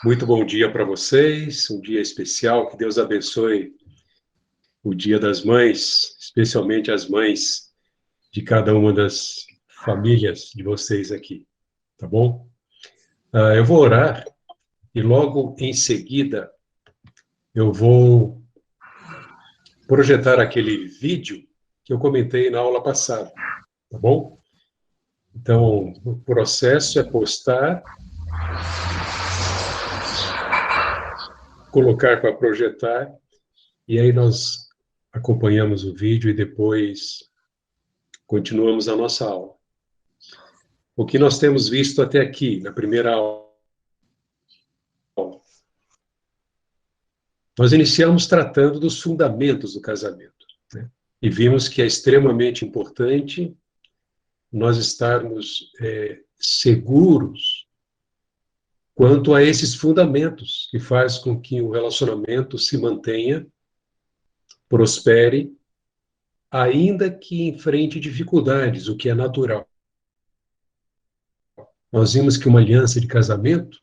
Muito bom dia para vocês, um dia especial, que Deus abençoe o Dia das Mães, especialmente as mães de cada uma das famílias de vocês aqui, tá bom? Eu vou orar e logo em seguida eu vou projetar aquele vídeo que eu comentei na aula passada, tá bom? Então, o processo é postar, colocar para projetar, e aí nós acompanhamos o vídeo e depois continuamos a nossa aula. O que nós temos visto até aqui, na primeira aula, nós iniciamos tratando dos fundamentos do casamento, né? E vimos que é extremamente importante nós estarmos seguros quanto a esses fundamentos que faz com que o relacionamento se mantenha, prospere, ainda que enfrente dificuldades, o que é natural. Nós vimos que uma aliança de casamento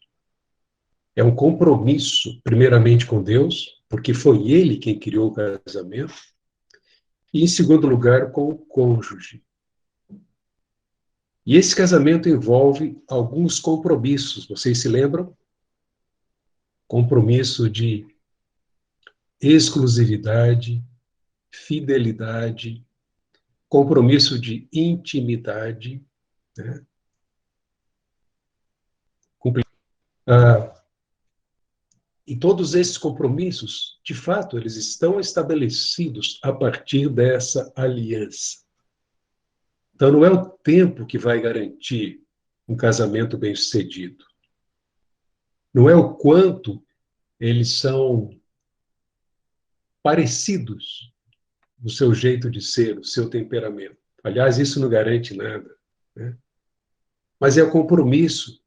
é um compromisso, primeiramente com Deus, porque foi Ele quem criou o casamento, e, em segundo lugar, com o cônjuge. E esse casamento envolve alguns compromissos, vocês se lembram? Compromisso de exclusividade, fidelidade, compromisso de intimidade, né? E todos esses compromissos, de fato, eles estão estabelecidos a partir dessa aliança. Então, não é o tempo que vai garantir um casamento bem-sucedido. Não é o quanto eles são parecidos no seu jeito de ser, o seu temperamento. Aliás, isso não garante nada, né? Mas é o compromisso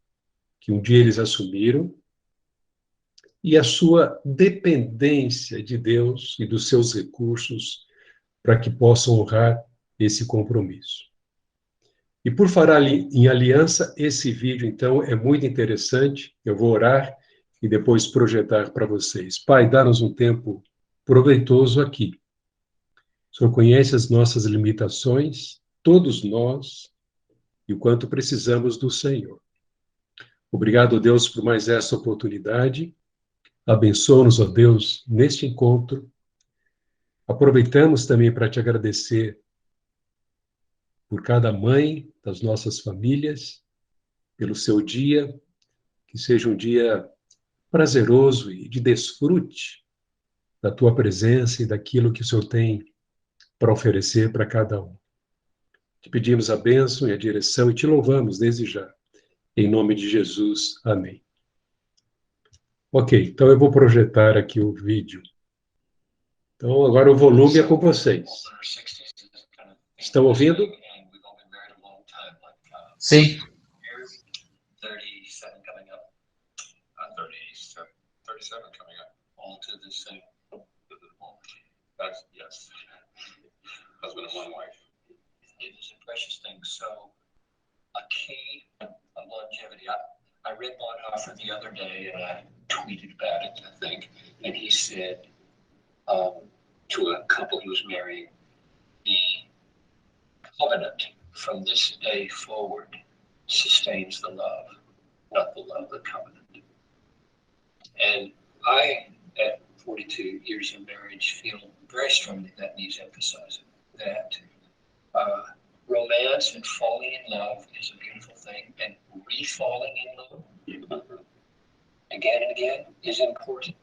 que um dia eles assumiram e a sua dependência de Deus e dos seus recursos para que possam honrar esse compromisso. E por falar em aliança, esse vídeo, então, é muito interessante. Eu vou orar e depois projetar para vocês. Pai, dá-nos um tempo proveitoso aqui. O Senhor conhece as nossas limitações, todos nós, e o quanto precisamos do Senhor. Obrigado, Deus, por mais essa oportunidade. Abençoa-nos, ó Deus, neste encontro. Aproveitamos também para te agradecer por cada mãe das nossas famílias, pelo seu dia, que seja um dia prazeroso e de desfrute da tua presença e daquilo que o Senhor tem para oferecer para cada um. Te pedimos a bênção e a direção e te louvamos desde já. Em nome de Jesus. Amém. Ok, então eu vou projetar aqui o vídeo. Então agora o volume é com vocês. Estão ouvindo? Sim. 37 coming up. 37 coming up. All to the same. That's, yes. Husband and one wife. It is a precious thing. So, a key of longevity. I read Bonhoeffer the other day, and I tweeted about it, I think. And he said to a couple he was marrying, the covenant from this day forward sustains the love, not the love, the covenant. And I, at 42 years of marriage, feel very strongly that needs emphasizing, that romance and falling in love is a beautiful thing, and re-falling in love again and again is important.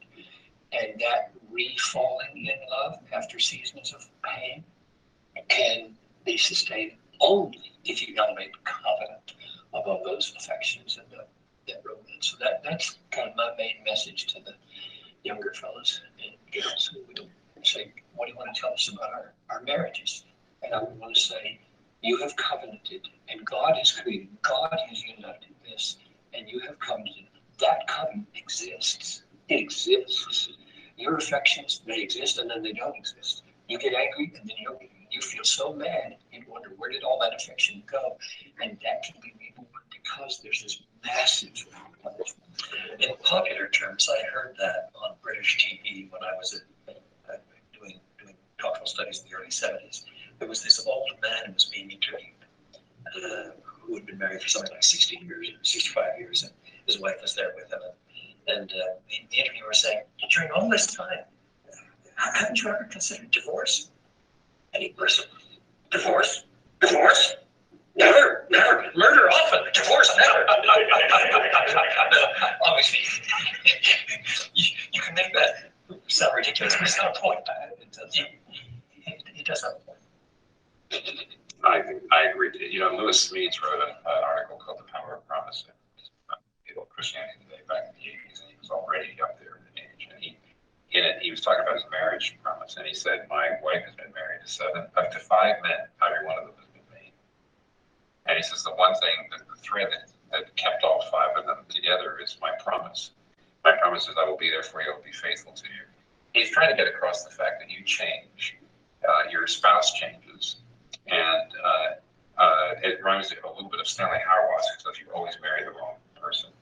And that re-falling in love after seasons of pain can be sustained only if you elevate the covenant above those affections and that romance. So that's kind of my main message to the younger fellows and girls who would say, what do you want to tell us about our marriages? And I would want to say, you have covenanted, and God has created, God has united this, and you have covenanted. That covenant exists. It exists. Your affections, they exist, and then they don't exist. You get angry, and then you feel so mad, you wonder, where did all that affection go? And that can be reborn because there's this massive punishment. In popular words. I heard that on British TV when I was doing doctoral studies in the early 70s. There was this old man who was being interviewed, who had been married for something like 60 years, 65 years, and his wife was there with him. And the interviewer was saying, during all this time, haven't you ever considered divorce? And he burst, divorce? Divorce? Never, never. Murder often, divorce never. Obviously, you can make that sound ridiculous, but it's not a point. He does have a point. I agree. You know, Lewis Smedes wrote an article called The Power of Promise in Christianity Today back in the 80s, and he was already up there in age. And he was talking about his marriage promise, and he said, my wife has been married to up to 5 men, every one of them has been made. And he says, the one thing, the thread that kept all 5 of them together is my promise. My promise is I will be there for you, I will be faithful to you. He's trying to get across the fact that you change, your spouse changes, and it reminds me a little bit of Stanley Hauerwas, who says you always marry the wrong person,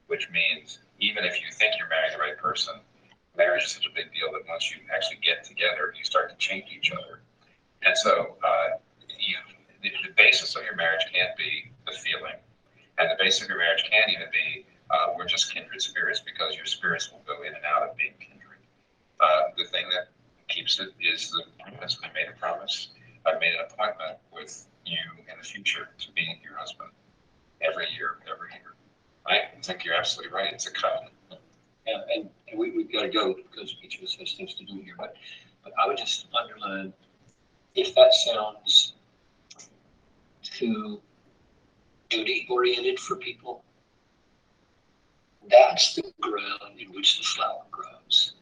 which means even if you think you're marrying the right person, marriage is such a big deal that once you actually get together, you start to change each other. And so the basis of your marriage can't be the feeling, and the basis of your marriage can't even be we're just kindred spirits, because your spirits will go in and out of being kindred. The thing that keeps it is the promise. I made a promise. I made an appointment with you in the future to be your husband every year. I think you're absolutely right. It's a covenant. Yeah, and we've got to go because each of us has things to do here. But I would just underline, if that sounds too duty-oriented for people, that's the ground in which the flower grows.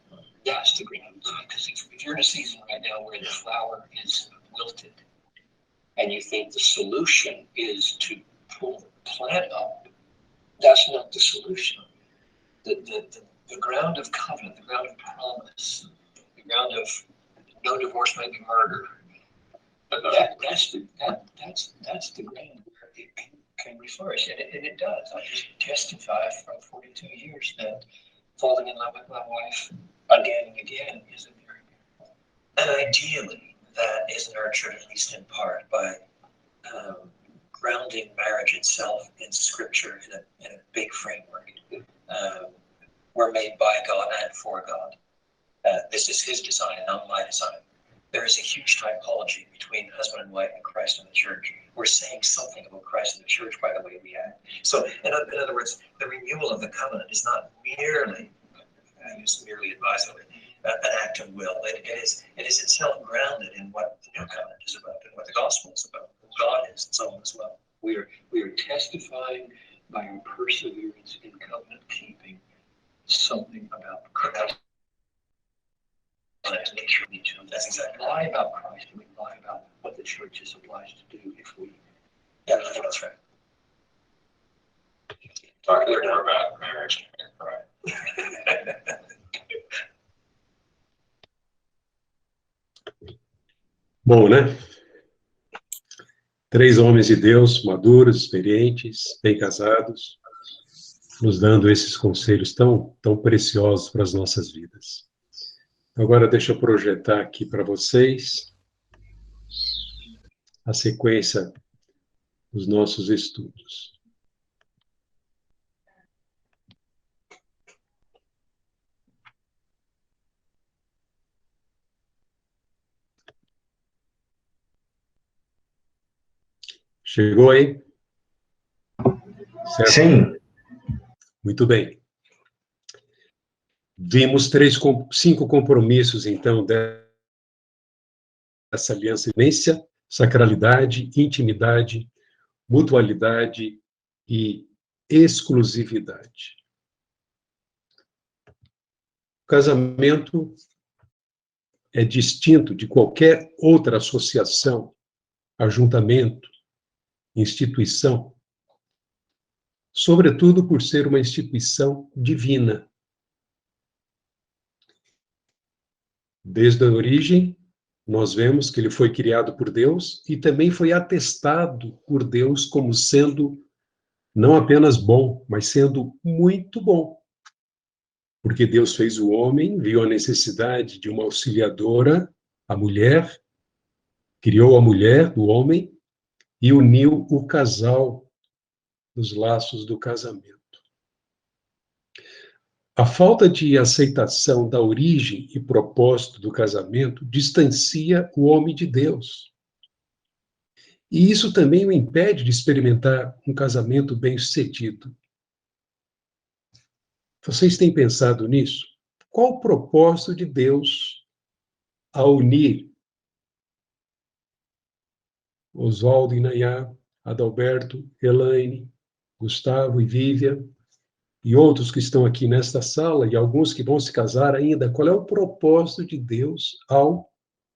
That's the ground. Because if you're in a season right now where the flower is wilted, and you think the solution is to pull the plant up, that's not the solution. The ground of covenant, the ground of promise, the ground of no divorce may be murder, that's the ground where it can flourish, and it does. I just testify from 42 years that falling in love with my wife again and again is a very beautiful. And ideally, that is nurtured, at least in part, by grounding marriage itself in Scripture in a big framework. We're made by God and for God. This is His design, not my design. There is a huge typology between husband and wife and Christ and the church. We're saying something about Christ and the church by the way we act. So, in other words, the renewal of the covenant is not merely, I use merely advisedly, an act of will. It is itself grounded in what the new covenant is about and what the gospel is about, who God is, and so on as well. We are testifying by our perseverance in covenant keeping something about Christ. That's exactly. Lie about Christ, and we lie about what the church is obliged to do if we. Yeah, I think that's right. Talk a little more about marriage. Right. Bom, né? 3 homens de Deus, maduros, experientes, bem casados, nos dando esses conselhos tão preciosos para as nossas vidas. Agora deixa eu projetar aqui para vocês a sequência dos nossos estudos. Chegou aí? Certo? Sim. Muito bem. Vimos 5 compromissos, então, dessa aliança: imensão, sacralidade, intimidade, mutualidade e exclusividade. O casamento é distinto de qualquer outra associação, ajuntamento, instituição, sobretudo por ser uma instituição divina. Desde a origem, nós vemos que ele foi criado por Deus e também foi atestado por Deus como sendo não apenas bom, mas sendo muito bom. Porque Deus fez o homem, viu a necessidade de uma auxiliadora, a mulher, criou a mulher do homem e uniu o casal nos laços do casamento. A falta de aceitação da origem e propósito do casamento distancia o homem de Deus. E isso também o impede de experimentar um casamento bem-sucedido. Vocês têm pensado nisso? Qual o propósito de Deus ao unir Oswaldo e Nayá, Adalberto, Elaine, Gustavo e Vivian, e outros que estão aqui nesta sala, e alguns que vão se casar ainda? Qual é o propósito de Deus ao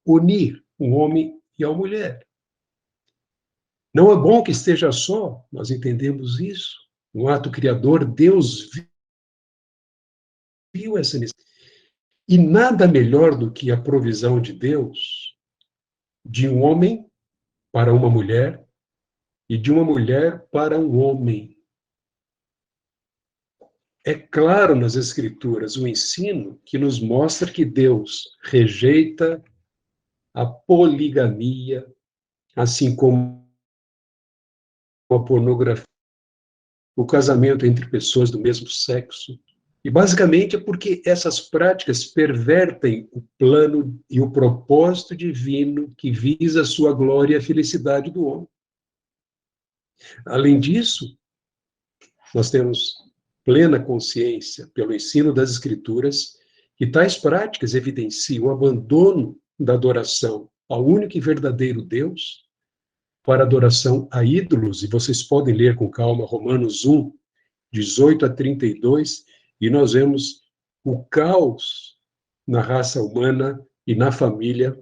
unir um homem e a mulher? Não é bom que esteja só, nós entendemos isso. No ato criador, Deus viu essa necessidade. E nada melhor do que a provisão de Deus de um homem para uma mulher e de uma mulher para um homem. É claro nas Escrituras o ensino que nos mostra que Deus rejeita a poligamia, assim como a pornografia, o casamento entre pessoas do mesmo sexo. E basicamente é porque essas práticas pervertem o plano e o propósito divino que visa a sua glória e a felicidade do homem. Além disso, nós temos plena consciência, pelo ensino das Escrituras, que tais práticas evidenciam o abandono da adoração ao único e verdadeiro Deus para adoração a ídolos, e vocês podem ler com calma Romanos 1, 18 a 32, e nós vemos o caos na raça humana e na família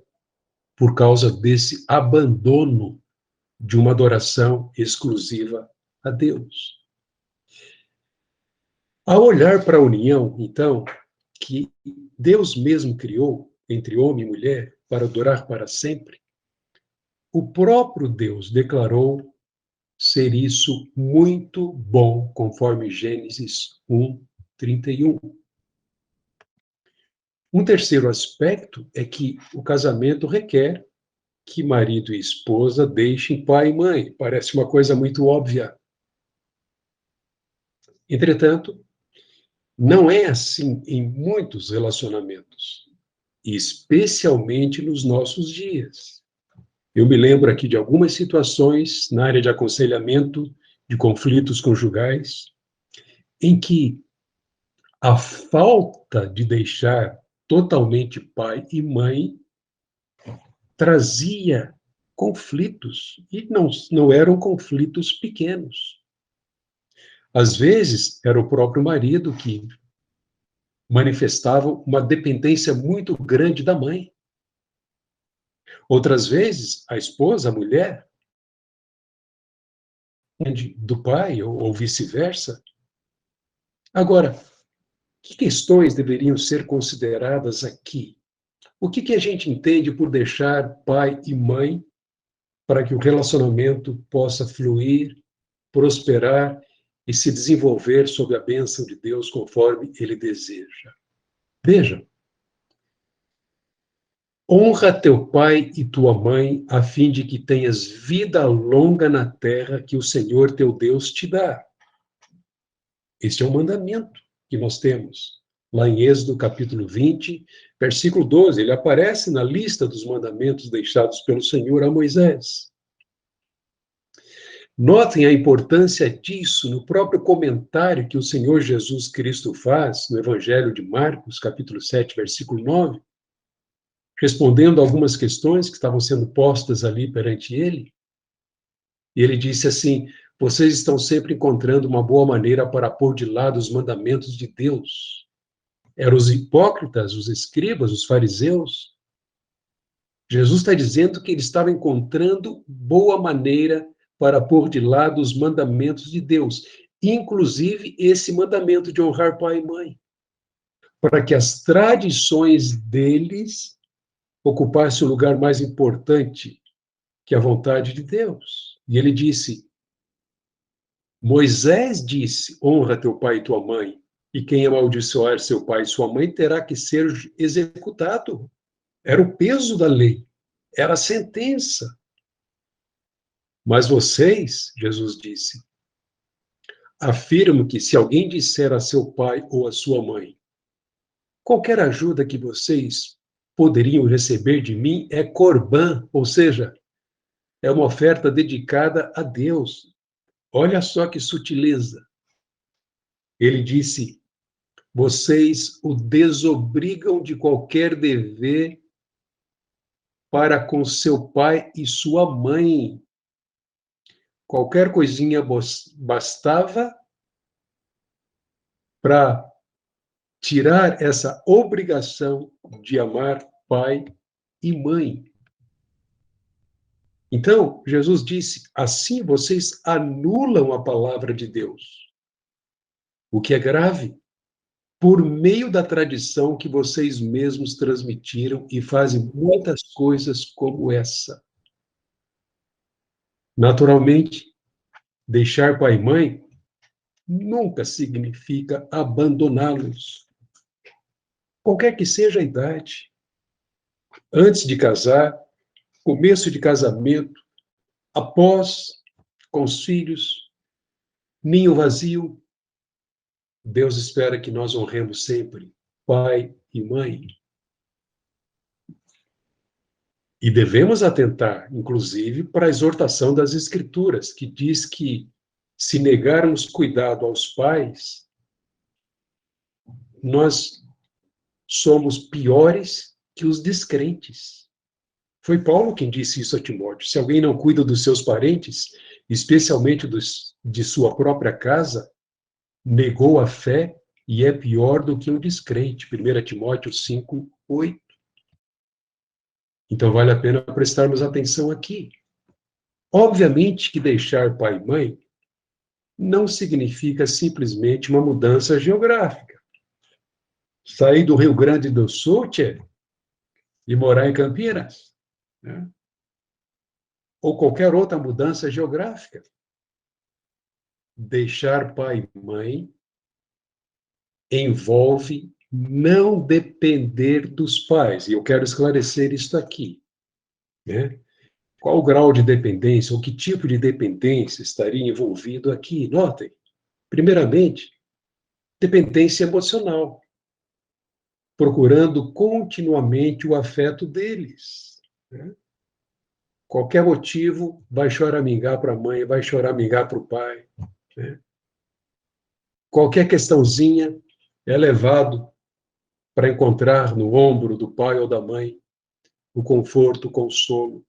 por causa desse abandono de uma adoração exclusiva a Deus. Ao olhar para a união, então, que Deus mesmo criou entre homem e mulher para durar para sempre, o próprio Deus declarou ser isso muito bom, conforme Gênesis 1, 31. Um terceiro aspecto é que o casamento requer que marido e esposa deixem pai e mãe. Parece uma coisa muito óbvia. Entretanto, não é assim em muitos relacionamentos, especialmente nos nossos dias. Eu me lembro aqui de algumas situações na área de aconselhamento de conflitos conjugais, em que a falta de deixar totalmente pai e mãe trazia conflitos, e não eram conflitos pequenos. Às vezes, era o próprio marido que manifestava uma dependência muito grande da mãe. Outras vezes, a esposa, a mulher, do pai, ou vice-versa. Agora, que questões deveriam ser consideradas aqui? O que a gente entende por deixar pai e mãe para que o relacionamento possa fluir, prosperar e se desenvolver sob a bênção de Deus conforme ele deseja? Veja, honra teu pai e tua mãe, a fim de que tenhas vida longa na terra que o Senhor teu Deus te dá. Este é um mandamento que nós temos. Lá em Êxodo, capítulo 20, versículo 12, ele aparece na lista dos mandamentos deixados pelo Senhor a Moisés. Notem a importância disso no próprio comentário que o Senhor Jesus Cristo faz no Evangelho de Marcos, capítulo 7, versículo 9, respondendo a algumas questões que estavam sendo postas ali perante ele. E ele disse assim: vocês estão sempre encontrando uma boa maneira para pôr de lado os mandamentos de Deus. Eram os hipócritas, os escribas, os fariseus. Jesus está dizendo que ele estava encontrando boa maneira para pôr de lado os mandamentos de Deus, inclusive esse mandamento de honrar pai e mãe, para que as tradições deles ocupassem o lugar mais importante que a vontade de Deus. E ele disse: Moisés disse, honra teu pai e tua mãe, E quem amaldiçoar seu pai e sua mãe terá que ser executado. Era o peso da lei, era a sentença. Mas vocês, Jesus disse, afirmo que se alguém disser a seu pai ou a sua mãe, qualquer ajuda que vocês poderiam receber de mim é corbã, ou seja, é uma oferta dedicada a Deus. Olha só que sutileza. Ele disse, vocês o desobrigam de qualquer dever para com seu pai e sua mãe. Qualquer coisinha bastava para tirar essa obrigação de amar pai e mãe. Então, Jesus disse, assim vocês anulam a palavra de Deus, o que é grave, por meio da tradição que vocês mesmos transmitiram e fazem muitas coisas como essa. Naturalmente, deixar pai e mãe nunca significa abandoná-los. Qualquer que seja a idade, antes de casar, começo de casamento, após, com os filhos, ninho vazio, Deus espera que nós honremos sempre pai e mãe. E devemos atentar, inclusive, para a exortação das Escrituras, que diz que, se negarmos cuidado aos pais, nós somos piores que os descrentes. Foi Paulo quem disse isso a Timóteo. Se alguém não cuida dos seus parentes, especialmente de sua própria casa, negou a fé e é pior do que um descrente. 1 Timóteo 5, 8. Então vale a pena prestarmos atenção aqui. Obviamente que deixar pai e mãe não significa simplesmente uma mudança geográfica. Sair do Rio Grande do Sul, tchê, e morar em Campinas, né? Ou qualquer outra mudança geográfica. Deixar pai e mãe envolve não depender dos pais. E eu quero esclarecer isso aqui, né? Qual o grau de dependência, ou que tipo de dependência estaria envolvido aqui? Notem, primeiramente, dependência emocional, procurando continuamente o afeto deles, né? Qualquer motivo, vai choramingar para a mãe, vai choramingar para o pai, né? Qualquer questãozinha é levado para encontrar no ombro do pai ou da mãe o conforto, o consolo.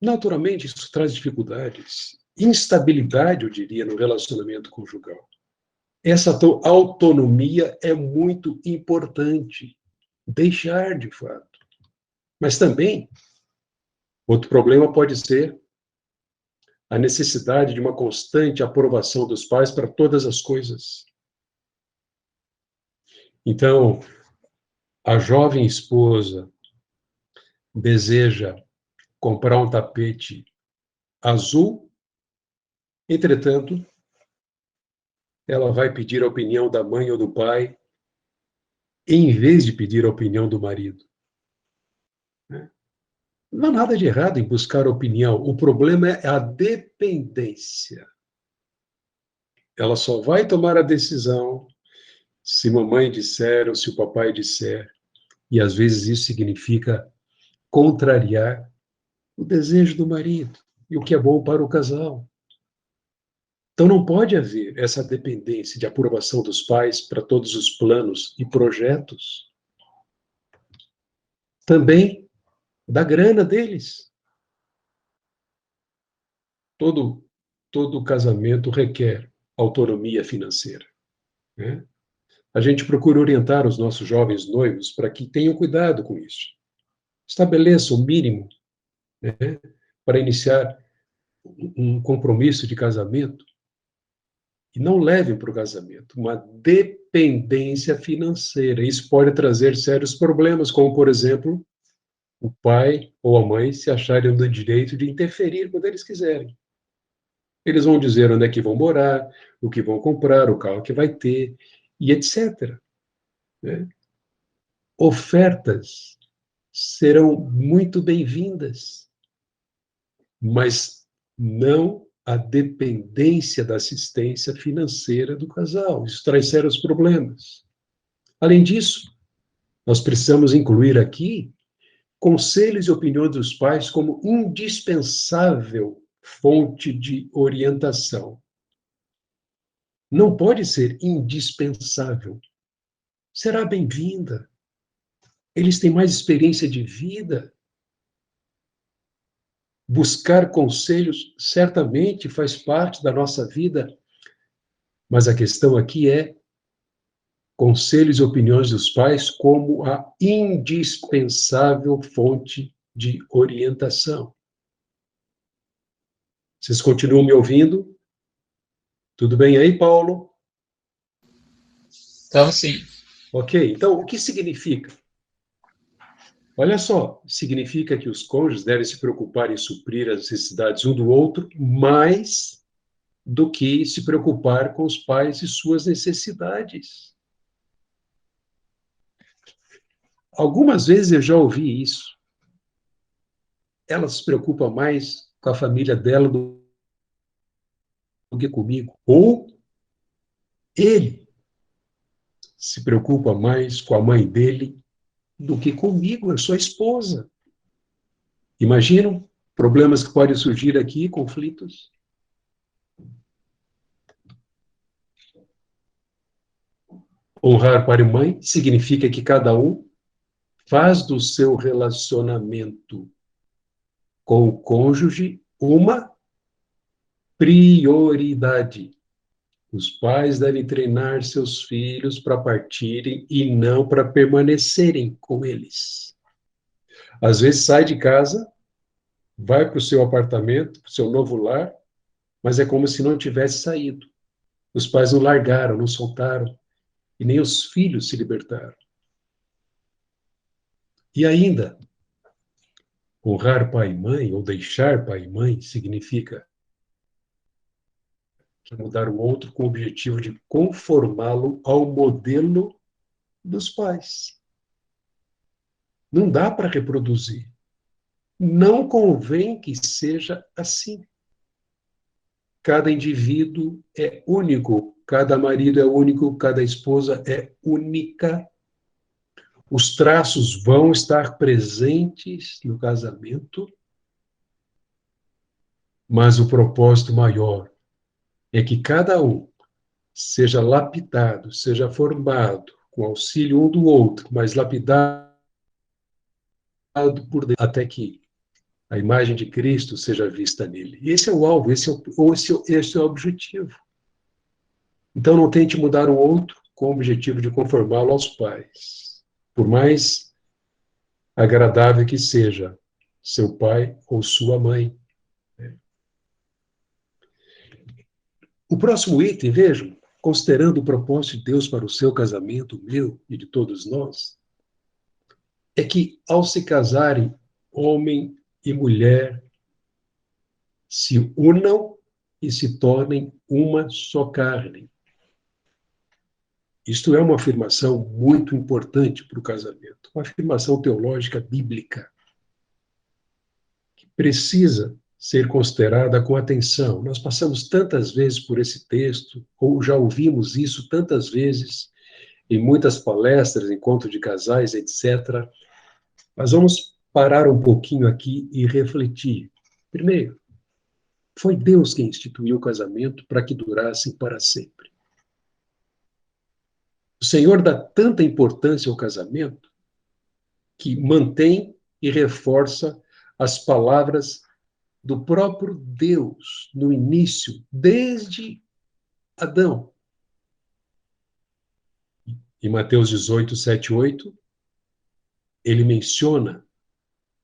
Naturalmente, isso traz dificuldades, instabilidade, eu diria, no relacionamento conjugal. Essa autonomia é muito importante, deixar de fato. Mas também, outro problema pode ser a necessidade de uma constante aprovação dos pais para todas as coisas. Então, a jovem esposa deseja comprar um tapete azul, entretanto, ela vai pedir a opinião da mãe ou do pai, em vez de pedir a opinião do marido. Não há nada de errado em buscar opinião, o problema é a dependência. Ela só vai tomar a decisão se mamãe disser ou se o papai disser, e às vezes isso significa contrariar o desejo do marido e o que é bom para o casal. Então não pode haver essa dependência de aprovação dos pais para todos os planos e projetos. Também da grana deles. Todo casamento requer autonomia financeira, né? A gente procura orientar os nossos jovens noivos para que tenham cuidado com isso. Estabeleça o mínimo, né, para iniciar um compromisso de casamento e não levem para o casamento uma dependência financeira. Isso pode trazer sérios problemas, como, por exemplo, o pai ou a mãe se acharem no direito de interferir quando eles quiserem. Eles vão dizer onde é que vão morar, o que vão comprar, o carro que vai ter, e etc. Né? Ofertas serão muito bem-vindas, mas não a dependência da assistência financeira do casal. Isso traz sérios problemas. Além disso, nós precisamos incluir aqui conselhos e opiniões dos pais como indispensável fonte de orientação. Não pode ser indispensável. Será bem-vinda. Eles têm mais experiência de vida. Buscar conselhos certamente faz parte da nossa vida, mas a questão aqui é conselhos e opiniões dos pais como a indispensável fonte de orientação. Vocês continuam me ouvindo? Tudo bem aí, Paulo? Então, sim. Ok, então o que significa? Olha só, significa que os cônjuges devem se preocupar em suprir as necessidades um do outro mais do que se preocupar com os pais e suas necessidades. Algumas vezes eu já ouvi isso. Ela se preocupa mais com a família dela do que comigo. Ou ele se preocupa mais com a mãe dele do que comigo, eu sou a esposa. Imaginam problemas que podem surgir aqui, conflitos? Honrar pai e mãe significa que cada um faz do seu relacionamento com o cônjuge uma prioridade. Os pais devem treinar seus filhos para partirem e não para permanecerem com eles. Às vezes sai de casa, vai para o seu apartamento, para o seu novo lar, mas é como se não tivesse saído. Os pais não largaram, não soltaram, e nem os filhos se libertaram. E ainda, honrar pai e mãe, ou deixar pai e mãe, significa mudar o outro com o objetivo de conformá-lo ao modelo dos pais. Não dá para reproduzir. Não convém que seja assim. Cada indivíduo é único, cada marido é único, cada esposa é única. Os traços vão estar presentes no casamento, mas o propósito maior é que cada um seja lapidado, seja formado, com auxílio um do outro, mas lapidado por dentro, até que a imagem de Cristo seja vista nele. Esse é o alvo, esse é o objetivo. Então não tente mudar o outro com o objetivo de conformá-lo aos pais. Por mais agradável que seja seu pai ou sua mãe. O próximo item, vejam, considerando o propósito de Deus para o seu casamento, o meu e de todos nós, é que ao se casarem, homem e mulher se unam e se tornem uma só carne. Isto é uma afirmação muito importante para o casamento, uma afirmação teológica bíblica, que precisa ser considerada com atenção. Nós passamos tantas vezes por esse texto, ou já ouvimos isso tantas vezes, em muitas palestras, encontros de casais, etc. Mas vamos parar um pouquinho aqui e refletir. Primeiro, foi Deus quem instituiu o casamento para que durasse para sempre. O Senhor dá tanta importância ao casamento que mantém e reforça as palavras do próprio Deus no início, desde Adão. Em Mateus 18, 7, 8, ele menciona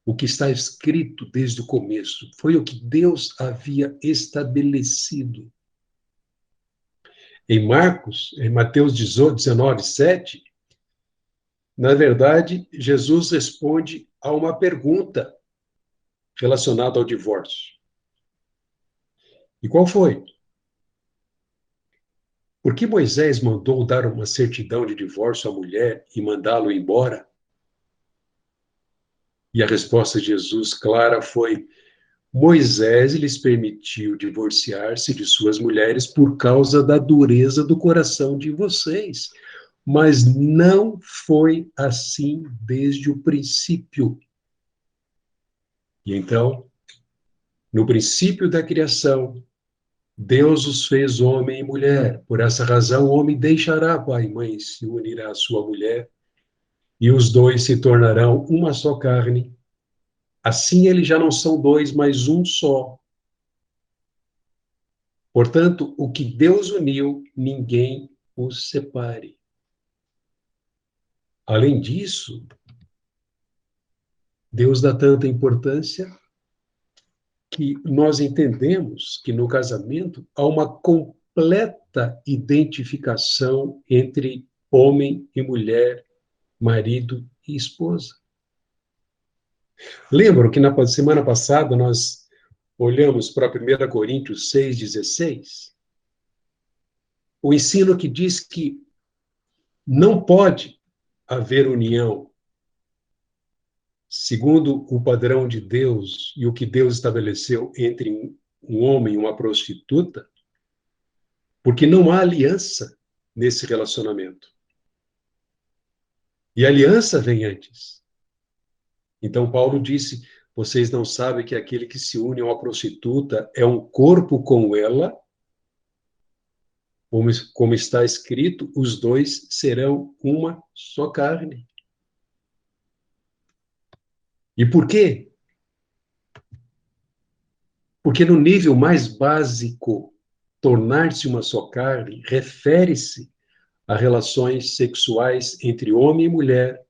o que está escrito desde o começo. Foi o que Deus havia estabelecido. Em Mateus 19, 7, na verdade, Jesus responde a uma pergunta relacionada ao divórcio. E qual foi? Por que Moisés mandou dar uma certidão de divórcio à mulher e mandá-lo embora? E a resposta de Jesus clara foi: Moisés lhes permitiu divorciar-se de suas mulheres por causa da dureza do coração de vocês. Mas não foi assim desde o princípio. E então, no princípio da criação, Deus os fez homem e mulher. Por essa razão, o homem deixará pai e mãe, se unirá à sua mulher, e os dois se tornarão uma só carne. Assim, eles já não são dois, mas um só. Portanto, o que Deus uniu, ninguém os separe. Além disso, Deus dá tanta importância que nós entendemos que no casamento há uma completa identificação entre homem e mulher, marido e esposa. Lembram que na semana passada nós olhamos para 1 Coríntios 6,16? O ensino que diz que não pode haver união segundo o padrão de Deus e o que Deus estabeleceu entre um homem e uma prostituta, porque não há aliança nesse relacionamento. E a aliança vem antes. Então Paulo disse: vocês não sabem que aquele que se une a uma prostituta é um corpo com ela? Como está escrito, os dois serão uma só carne. E por quê? Porque no nível mais básico, tornar-se uma só carne refere-se a relações sexuais entre homem e mulher,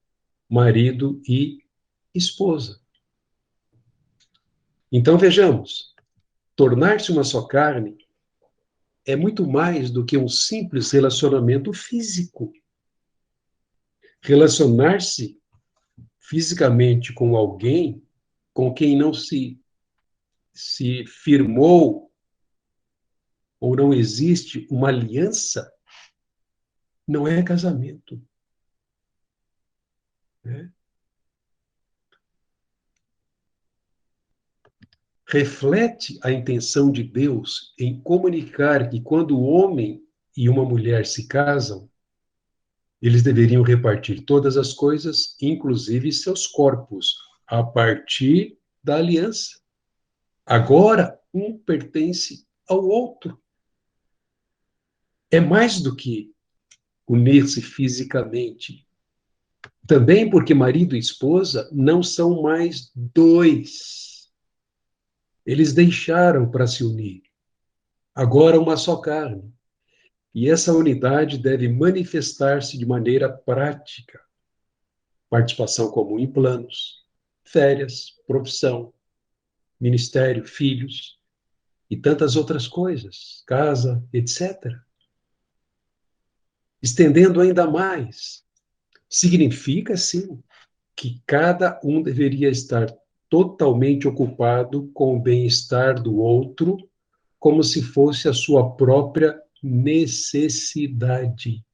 marido e esposa. Então vejamos, tornar-se uma só carne é muito mais do que um simples relacionamento físico. Relacionar-se fisicamente com alguém com quem não se firmou ou não existe uma aliança, não é casamento. Né? Reflete a intenção de Deus em comunicar que quando o homem e uma mulher se casam, eles deveriam repartir todas as coisas, inclusive seus corpos, a partir da aliança. Agora, um pertence ao outro. É mais do que unir-se fisicamente. Também porque marido e esposa não são mais dois. Eles deixaram para se unir. Agora uma só carne. E essa unidade deve manifestar-se de maneira prática. Participação comum em planos, férias, profissão, ministério, filhos e tantas outras coisas, casa, etc. Estendendo ainda mais, significa, sim, que cada um deveria estar totalmente ocupado com o bem-estar do outro, como se fosse a sua própria necessidade.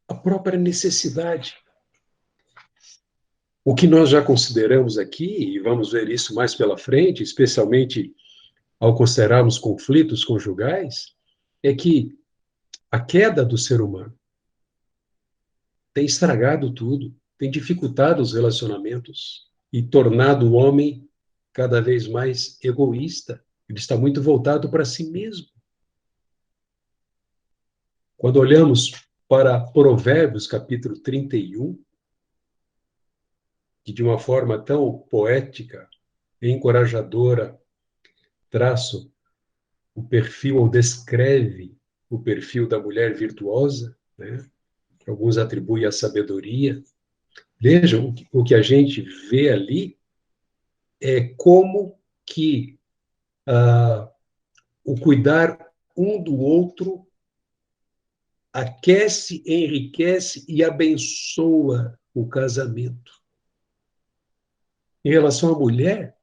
A própria necessidade. O que nós já consideramos aqui, e vamos ver isso mais pela frente, especialmente ao considerarmos conflitos conjugais, é que a queda do ser humano tem estragado tudo, tem dificultado os relacionamentos e tornado o homem cada vez mais egoísta. Ele está muito voltado para si mesmo. Quando olhamos para Provérbios, capítulo 31, que de uma forma tão poética e encorajadora traça o perfil ou descreve o perfil da mulher virtuosa, né? Que alguns atribuem à sabedoria. Vejam, o que a gente vê ali é como que o cuidar um do outro aquece, enriquece e abençoa o casamento. Em relação à mulher,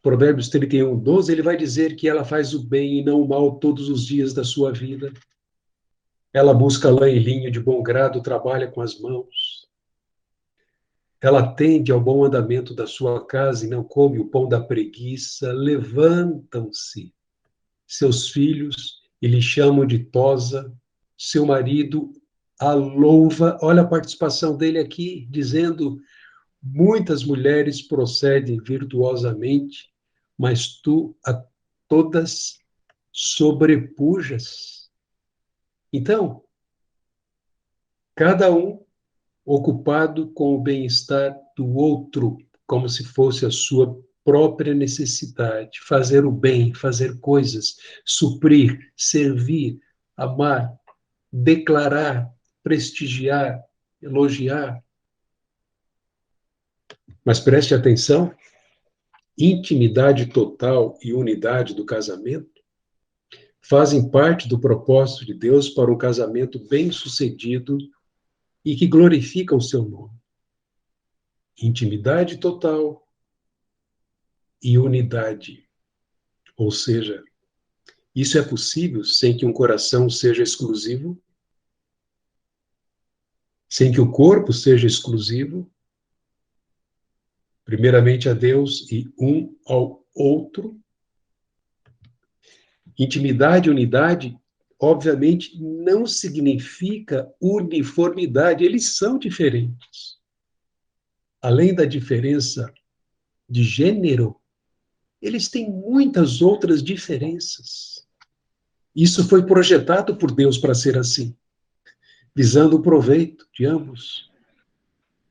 Provérbios 31, 12, ele vai dizer que ela faz o bem e não o mal todos os dias da sua vida. Ela busca lã e linho de bom grado, trabalha com as mãos. Ela atende ao bom andamento da sua casa e não come o pão da preguiça. Levantam-se seus filhos e lhe chamam de tosa. Seu marido a louva. Olha a participação dele aqui, dizendo: muitas mulheres procedem virtuosamente, mas tu a todas sobrepujas. Então, cada um ocupado com o bem-estar do outro, como se fosse a sua própria necessidade, fazer o bem, fazer coisas, suprir, servir, amar, declarar, prestigiar, elogiar. Mas preste atenção, intimidade total e unidade do casamento fazem parte do propósito de Deus para um casamento bem-sucedido e que glorifica o seu nome. Intimidade total e unidade. Ou seja, isso é possível sem que um coração seja exclusivo, sem que o corpo seja exclusivo, primeiramente a Deus e um ao outro. Intimidade e unidade, obviamente, não significa uniformidade, eles são diferentes. Além da diferença de gênero, eles têm muitas outras diferenças. Isso foi projetado por Deus para ser assim, visando o proveito de ambos.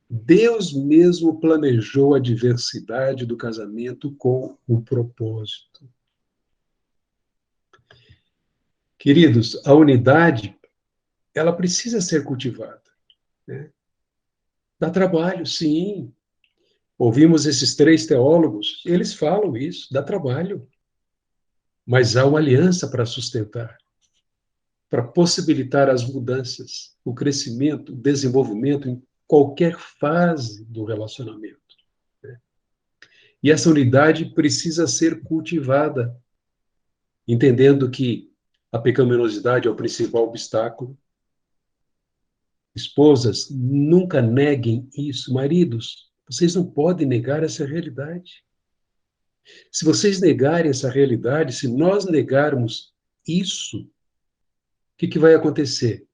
Deus mesmo planejou a diversidade do casamento com um propósito. Queridos, a unidade, ela precisa ser cultivada, né? Dá trabalho, sim. Ouvimos esses 3 teólogos, eles falam isso, dá trabalho. Mas há uma aliança para sustentar, para possibilitar as mudanças, o crescimento, o desenvolvimento em qualquer fase do relacionamento. E essa unidade precisa ser cultivada, entendendo que a pecaminosidade é o principal obstáculo. Esposas, nunca neguem isso. Maridos, vocês não podem negar essa realidade. Se vocês negarem essa realidade, se nós negarmos isso, o que vai acontecer?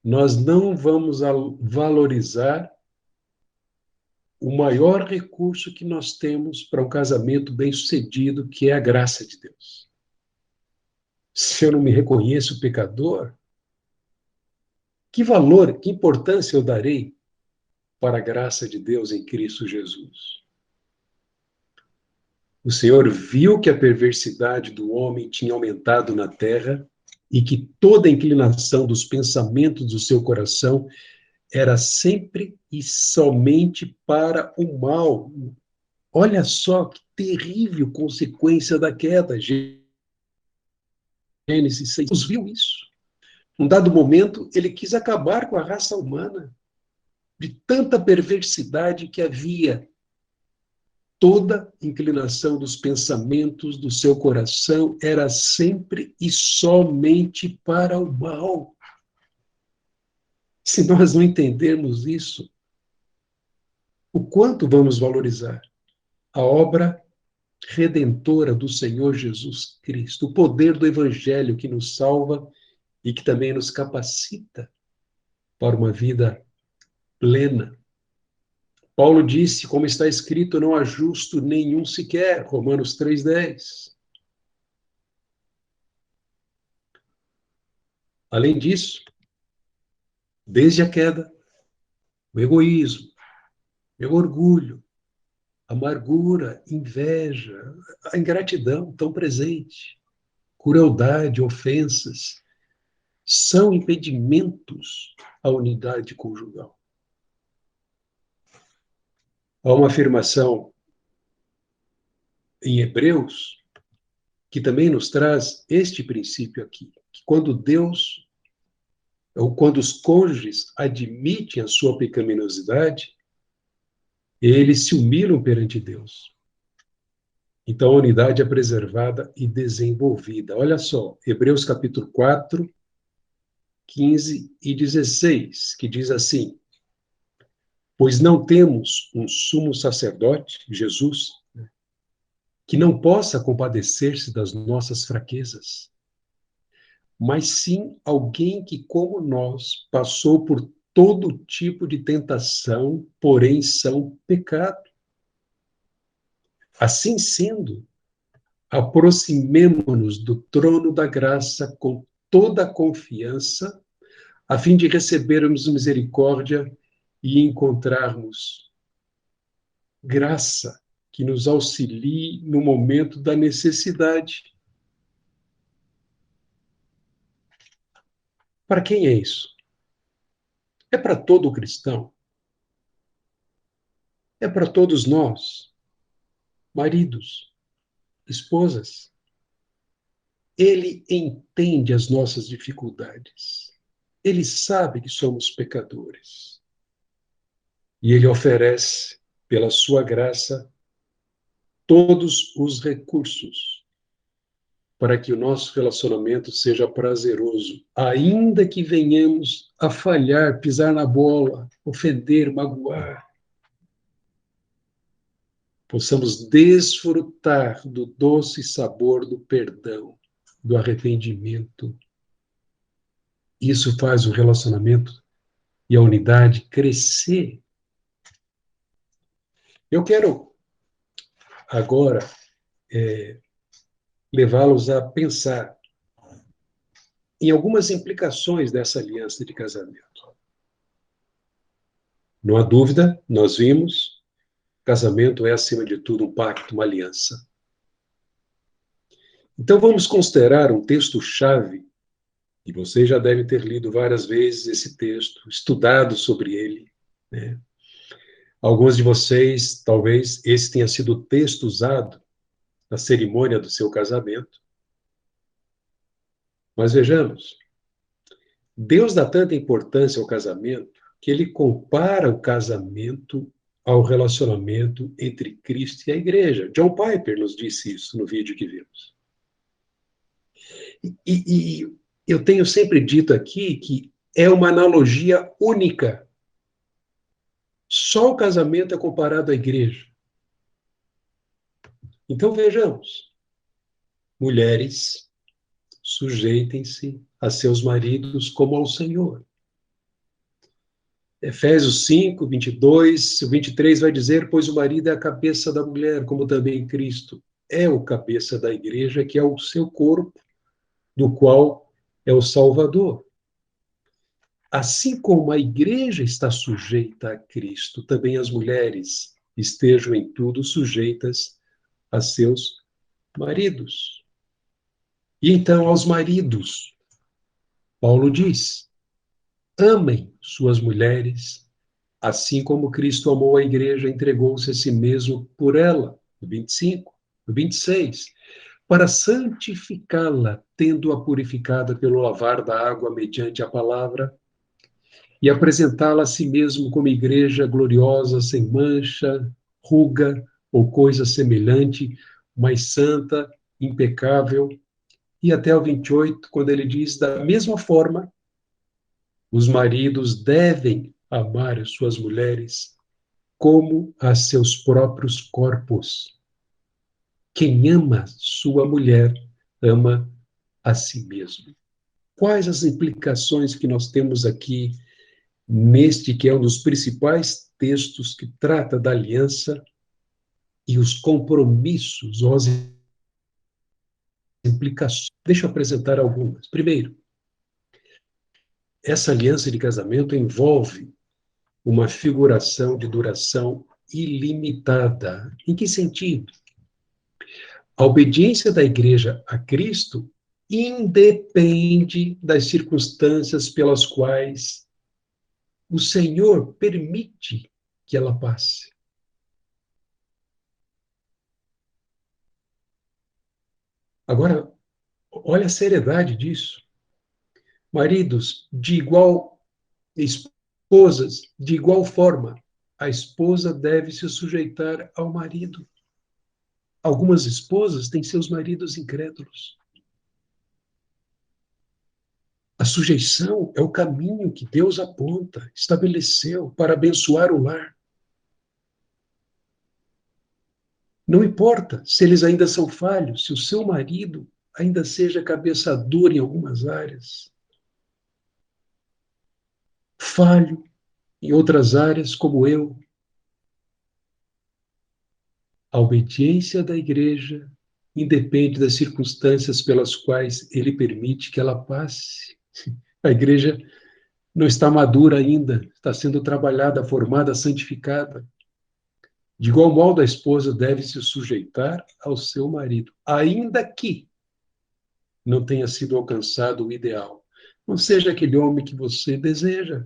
Nós não vamos valorizar o maior recurso que nós temos para um casamento bem-sucedido, que é a graça de Deus. Se eu não me reconheço pecador, que valor, que importância eu darei para a graça de Deus em Cristo Jesus? O Senhor viu que a perversidade do homem tinha aumentado na terra e que toda a inclinação dos pensamentos do seu coração era sempre e somente para o mal. Olha só que terrível consequência da queda. Gênesis 6. Deus viu isso. Num dado momento, ele quis acabar com a raça humana, de tanta perversidade que havia. Toda inclinação dos pensamentos do seu coração era sempre e somente para o mal. Se nós não entendermos isso, o quanto vamos valorizar a obra redentora do Senhor Jesus Cristo, o poder do Evangelho que nos salva e que também nos capacita para uma vida plena. Paulo disse, como está escrito, não há justo nenhum sequer, Romanos 3,10. Além disso, desde a queda, o egoísmo, o orgulho, a amargura, inveja, a ingratidão tão presente, crueldade, ofensas, são impedimentos à unidade conjugal. Há uma afirmação em Hebreus que também nos traz este princípio aqui, que quando Deus, ou quando os cônjuges admitem a sua pecaminosidade, eles se humilham perante Deus. Então a unidade é preservada e desenvolvida. Olha só, Hebreus capítulo 4, 15 e 16, que diz assim: pois não temos um sumo sacerdote, Jesus, que não possa compadecer-se das nossas fraquezas, mas sim alguém que, como nós, passou por todo tipo de tentação, porém sem pecado. Assim sendo, aproximemo-nos do trono da graça com toda a confiança, a fim de recebermos misericórdia e encontrarmos graça que nos auxilie no momento da necessidade. Para quem é isso? É para todo cristão? É para todos nós, maridos, esposas? Ele entende as nossas dificuldades. Ele sabe que somos pecadores. E ele oferece, pela sua graça, todos os recursos para que o nosso relacionamento seja prazeroso, ainda que venhamos a falhar, pisar na bola, ofender, magoar. Possamos desfrutar do doce sabor do perdão, do arrependimento. Isso faz o relacionamento e a unidade crescer. Eu quero agora levá-los a pensar em algumas implicações dessa aliança de casamento. Não há dúvida, nós vimos, casamento é, acima de tudo, um pacto, uma aliança. Então, vamos considerar um texto-chave, e vocês já devem ter lido várias vezes esse texto, estudado sobre ele, né? Alguns de vocês, talvez, esse tenha sido o texto usado na cerimônia do seu casamento. Mas vejamos, Deus dá tanta importância ao casamento que ele compara o casamento ao relacionamento entre Cristo e a igreja. John Piper nos disse isso no vídeo que vimos. E eu tenho sempre dito aqui que é uma analogia única. Só o casamento é comparado à igreja. Então vejamos, mulheres, sujeitem-se a seus maridos como ao Senhor. Efésios 5, 22, 23 vai dizer, pois o marido é a cabeça da mulher, como também Cristo é o cabeça da igreja, que é o seu corpo, do qual é o Salvador. Assim como a igreja está sujeita a Cristo, também as mulheres estejam em tudo sujeitas a seus maridos. E então, aos maridos, Paulo diz, amem suas mulheres, assim como Cristo amou a igreja, entregou-se a si mesmo por ela, no 25, no 26, para santificá-la, tendo-a purificada pelo lavar da água mediante a palavra, e apresentá-la a si mesmo como igreja gloriosa, sem mancha, ruga ou coisa semelhante, mas santa, impecável. E até o 28, quando ele diz, da mesma forma, os maridos devem amar as suas mulheres como a seus próprios corpos. Quem ama sua mulher, ama a si mesmo. Quais as implicações que nós temos aqui neste que é um dos principais textos que trata da aliança e os compromissos, ou as implicações? Deixa eu apresentar algumas. Primeiro, essa aliança de casamento envolve uma figuração de duração ilimitada. Em que sentido? A obediência da igreja a Cristo independe das circunstâncias pelas quais o Senhor permite que ela passe. Agora, olha a seriedade disso. Maridos, de igual, esposas, de igual forma, a esposa deve se sujeitar ao marido. Algumas esposas têm seus maridos incrédulos. A sujeição é o caminho que Deus aponta, estabeleceu para abençoar o lar. Não importa se eles ainda são falhos, se o seu marido ainda seja cabeça dura em algumas áreas, falho em outras áreas, como eu. A obediência da igreja independe das circunstâncias pelas quais ele permite que ela passe. A igreja não está madura ainda, está sendo trabalhada, formada, santificada. De igual modo, a esposa deve se sujeitar ao seu marido, ainda que não tenha sido alcançado o ideal. Não seja aquele homem que você deseja.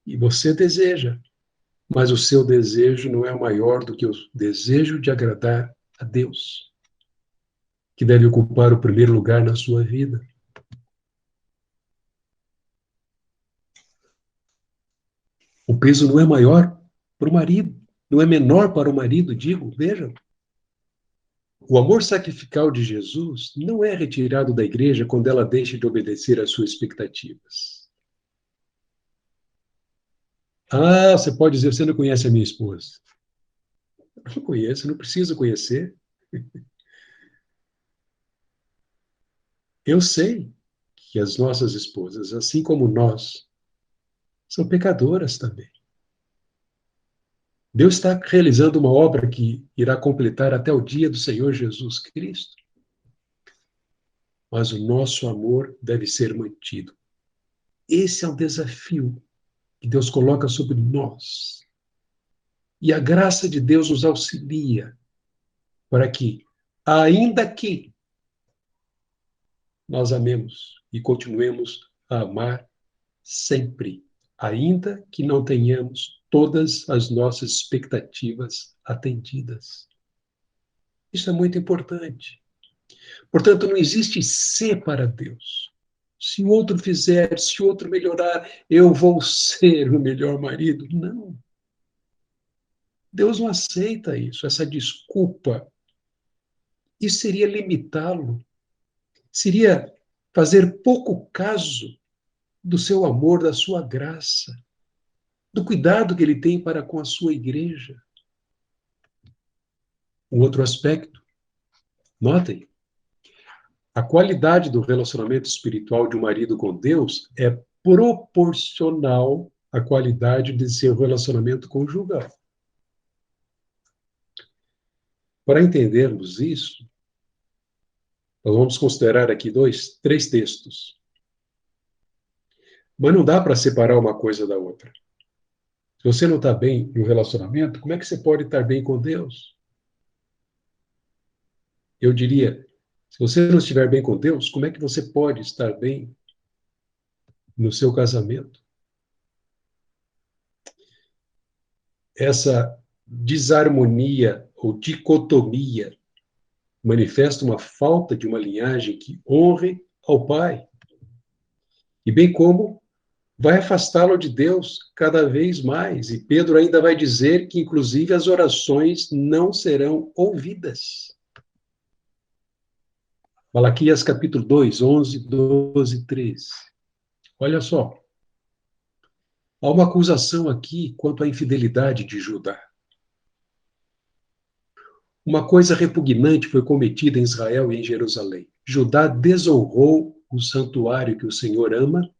E você deseja, mas o seu desejo não é maior do que o desejo de agradar a Deus, que deve ocupar o primeiro lugar na sua vida. O peso não é maior para o marido, não é menor para o marido, digo, vejam. O amor sacrificial de Jesus não é retirado da igreja quando ela deixa de obedecer às suas expectativas. Ah, você pode dizer, você não conhece a minha esposa. Não conheço, não preciso conhecer. Eu sei que as nossas esposas, assim como nós, são pecadoras também. Deus está realizando uma obra que irá completar até o dia do Senhor Jesus Cristo. Mas o nosso amor deve ser mantido. Esse é o desafio que Deus coloca sobre nós. E a graça de Deus nos auxilia para que, ainda que nós amemos e continuemos a amar sempre, ainda que não tenhamos todas as nossas expectativas atendidas. Isso é muito importante. Portanto, não existe ser para Deus. Se o outro fizer, se o outro melhorar, eu vou ser o melhor marido. Não. Deus não aceita isso, essa desculpa. Isso seria limitá-lo. Seria fazer pouco caso do seu amor, da sua graça, do cuidado que ele tem para com a sua igreja. Um outro aspecto, notem, a qualidade do relacionamento espiritual de um marido com Deus é proporcional à qualidade de seu relacionamento conjugal. Para entendermos isso, nós vamos considerar aqui três textos. Mas não dá para separar uma coisa da outra. Se você não está bem no relacionamento, como é que você pode estar bem com Deus? Eu diria, se você não estiver bem com Deus, como é que você pode estar bem no seu casamento? Essa desarmonia ou dicotomia manifesta uma falta de uma linhagem que honre ao Pai. E bem como vai afastá-lo de Deus cada vez mais. E Pedro ainda vai dizer que, inclusive, as orações não serão ouvidas. Malaquias capítulo 2, 11, 12, 13. Olha só. Há uma acusação aqui quanto à infidelidade de Judá. Uma coisa repugnante foi cometida em Israel e em Jerusalém. Judá desonrou o santuário que o Senhor ama.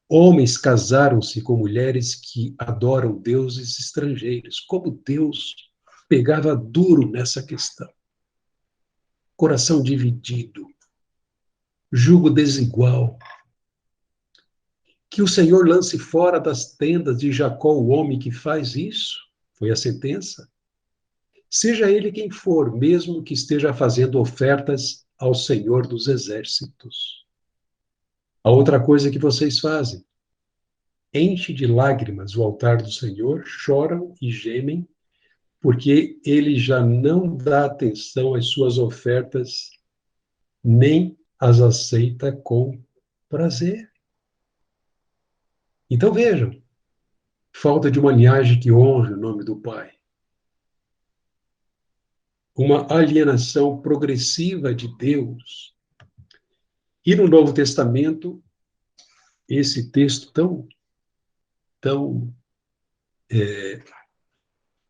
Homens casaram-se com mulheres que adoram deuses estrangeiros. Como Deus pegava duro nessa questão. Coração dividido. Jugo desigual. Que o Senhor lance fora das tendas de Jacó o homem que faz isso. Foi a sentença. Seja ele quem for, mesmo que esteja fazendo ofertas ao Senhor dos Exércitos. A outra coisa que vocês fazem, enche de lágrimas o altar do Senhor, choram e gemem, porque ele já não dá atenção às suas ofertas, nem as aceita com prazer. Então vejam, falta de uma linhagem que honre o nome do Pai. Uma alienação progressiva de Deus E no Novo Testamento, esse texto tão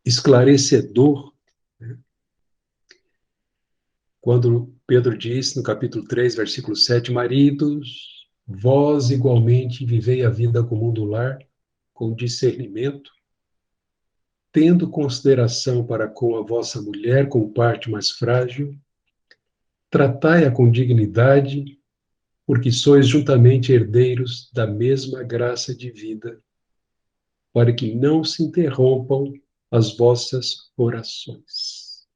esclarecedor, né? Quando Pedro diz, no capítulo 3, versículo 7, maridos, vós igualmente vivei a vida comum do lar, com discernimento, tendo consideração para com a vossa mulher, com parte mais frágil, tratai-a com dignidade, porque sois juntamente herdeiros da mesma graça de vida, para que não se interrompam as vossas orações.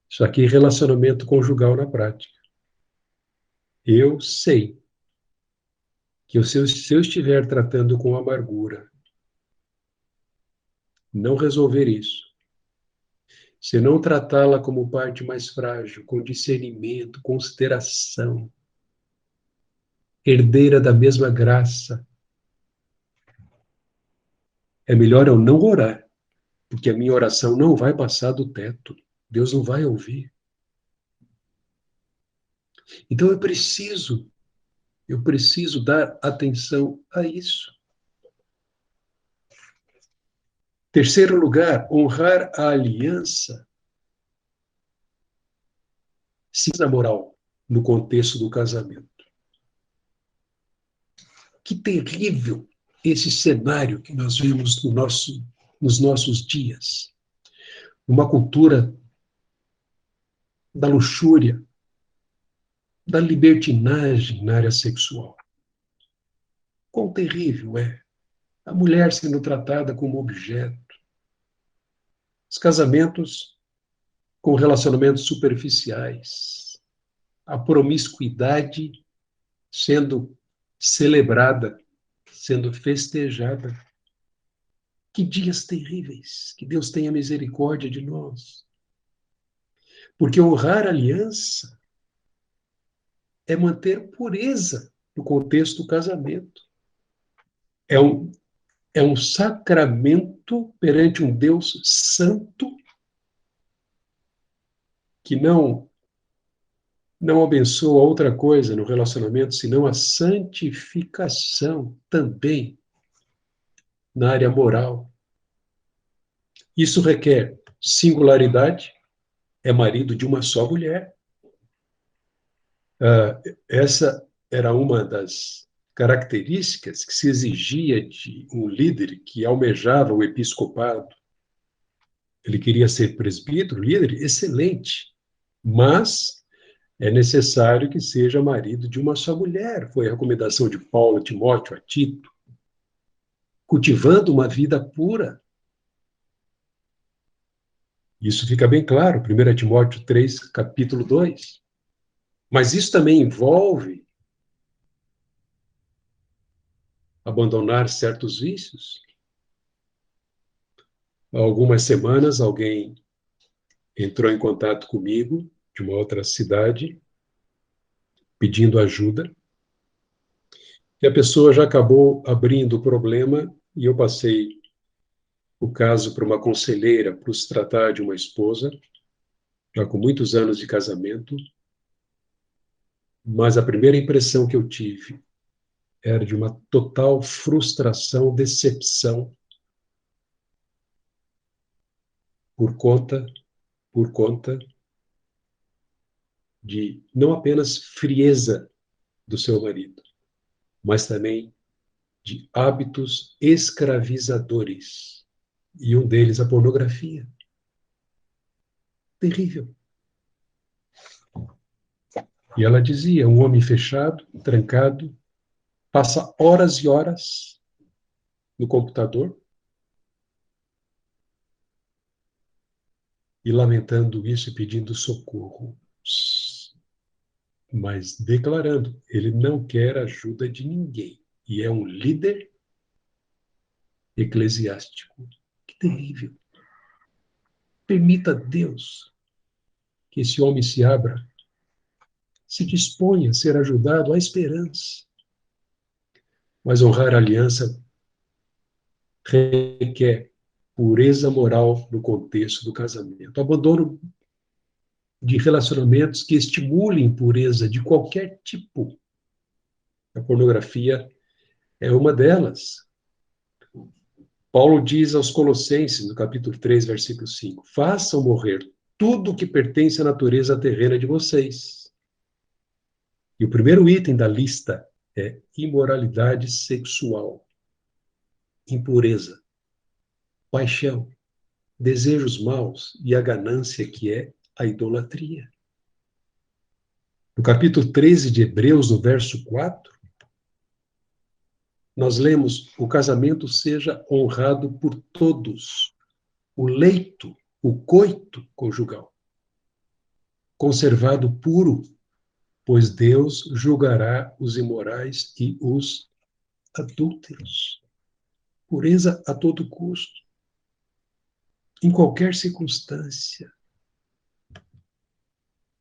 Isso aqui é relacionamento conjugal na prática. Eu sei que se eu estiver tratando com amargura, não resolver isso, se não tratá-la como parte mais frágil, com discernimento, consideração, herdeira da mesma graça, é melhor eu não orar, porque a minha oração não vai passar do teto. Deus não vai ouvir. Então eu preciso dar atenção a isso. Terceiro lugar, honrar a aliança, sim, a moral, no contexto do casamento. Que terrível esse cenário que nós vemos nos nossos dias. Uma cultura da luxúria, da libertinagem na área sexual. Quão terrível é a mulher sendo tratada como objeto. Os casamentos com relacionamentos superficiais. A promiscuidade sendo celebrada, sendo festejada. Que dias terríveis. Que Deus tenha misericórdia de nós. Porque honrar a aliança é manter pureza no contexto do casamento. É um sacramento perante um Deus santo que não abençoa outra coisa no relacionamento, senão a santificação também na área moral. Isso requer singularidade, é marido de uma só mulher. Essa era uma das características que se exigia de um líder que almejava o episcopado. Ele queria ser presbítero, líder, excelente, mas é necessário que seja marido de uma só mulher. Foi a recomendação de Paulo a Timóteo, a Tito, cultivando uma vida pura. Isso fica bem claro, 1 Timóteo 3, capítulo 2. Mas isso também envolve abandonar certos vícios. Há algumas semanas, alguém entrou em contato comigo, de uma outra cidade, pedindo ajuda. E a pessoa já acabou abrindo o problema e eu passei o caso para uma conselheira para se tratar de uma esposa, já com muitos anos de casamento. Mas a primeira impressão que eu tive era de uma total frustração, decepção por conta de não apenas frieza do seu marido, mas também de hábitos escravizadores. E um deles a pornografia. Terrível. E ela dizia, um homem fechado, trancado, passa horas e horas no computador e lamentando isso e pedindo socorro. Mas declarando, ele não quer ajuda de ninguém. E é um líder eclesiástico. Que terrível. Permita a Deus que esse homem se abra, se disponha a ser ajudado, à esperança. Mas honrar a aliança requer pureza moral no contexto do casamento. Abandono de relacionamentos que estimulem pureza de qualquer tipo. A pornografia é uma delas. Paulo diz aos Colossenses, no capítulo 3, versículo 5, façam morrer tudo o que pertence à natureza terrena de vocês. E o primeiro item da lista é imoralidade sexual, impureza, paixão, desejos maus e a ganância, que é a idolatria. No capítulo 13 de Hebreus, no verso 4, nós lemos: o casamento seja honrado por todos, o leito, o coito conjugal, conservado puro, pois Deus julgará os imorais e os adúlteros. Pureza a todo custo, em qualquer circunstância.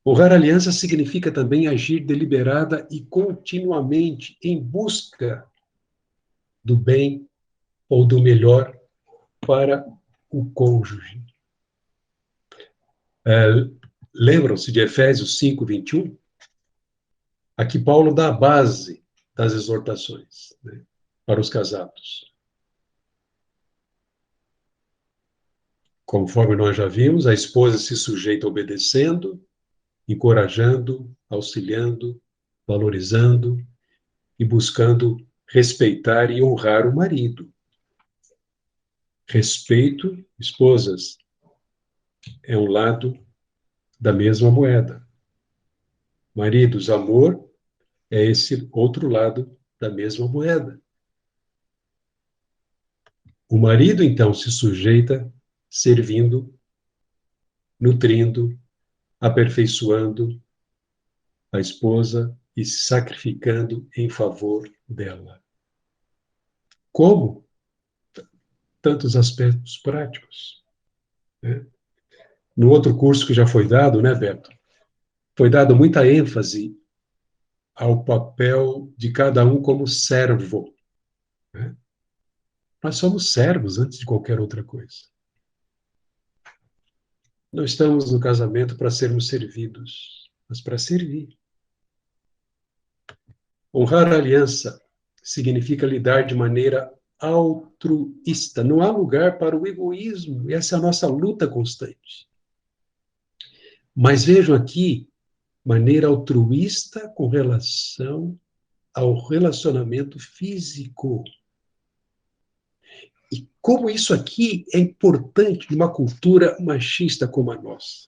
Honrar a aliança significa também agir deliberada e continuamente em busca do bem ou do melhor para o cônjuge. Lembram-se de Efésios 5, 21? Aqui Paulo dá a base das exortações, né, para os casados. Conforme nós já vimos, a esposa se sujeita obedecendo, encorajando, auxiliando, valorizando e buscando respeitar e honrar o marido. Respeito, esposas, é um lado da mesma moeda. Maridos, amor é esse outro lado da mesma moeda. O marido, então, se sujeita servindo, nutrindo, aperfeiçoando a esposa e se sacrificando em favor dela. Como? Tantos aspectos práticos, né? No outro curso que já foi dado, né, Beto? Foi dado muita ênfase ao papel de cada um como servo, né? Nós somos servos antes de qualquer outra coisa. Não estamos no casamento para sermos servidos, mas para servir. Honrar a aliança significa lidar de maneira altruísta. Não há lugar para o egoísmo, e essa é a nossa luta constante. Mas vejam aqui, maneira altruísta com relação ao relacionamento físico. E como isso aqui é importante numa cultura machista como a nossa.